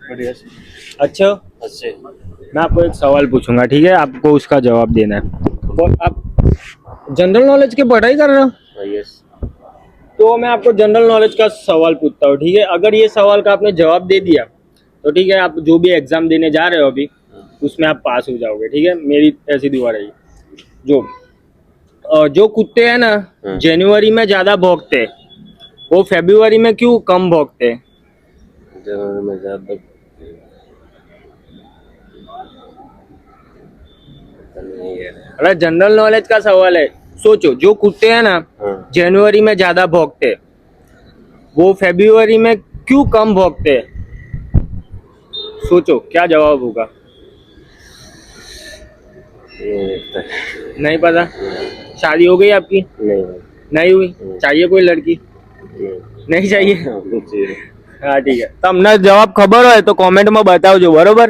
बढ़िया। अच्छा, अच्छे। मैं आपको एक सवाल पूछूंगा, ठीक है, आपको उसका जवाब देना है। वो आप जनरल नॉलेज की पढ़ाई कर रहे हो? यस। तो मैं आपको जनरल नॉलेज का सवाल पूछता हूँ, ठीक है। अगर ये सवाल का आपने जवाब दे दिया तो ठीक है, आप जो भी एग्जाम देने जा रहे हो अभी उसमें आप पास हो जाओगे, ठीक है। मेरी ऐसी दुआ रही। जो जो कुत्ते हैं ना जनवरी में ज्यादा भौंकते हैं, वो फरवरी में क्यों कम भौंकते हैं? जनवरी में ज्यादा नहीं है। अरे जनरल नॉलेज का सवाल है, सोचो। जो कुत्ते हैं ना जनवरी में ज्यादा भौंकते हैं, वो फरवरी में क्यों कम भौंकते हैं? सोचो क्या जवाब होगा। नहीं पता? शादी हो गई आपकी? नहीं। नहीं हुई? चाहिए कोई लड़की? नहीं चाहिए? नहीं। हाँ ठीक है, તમને જવાબ ખબર હોય તો કોમેન્ટમાં બતાવજો, બરોબર?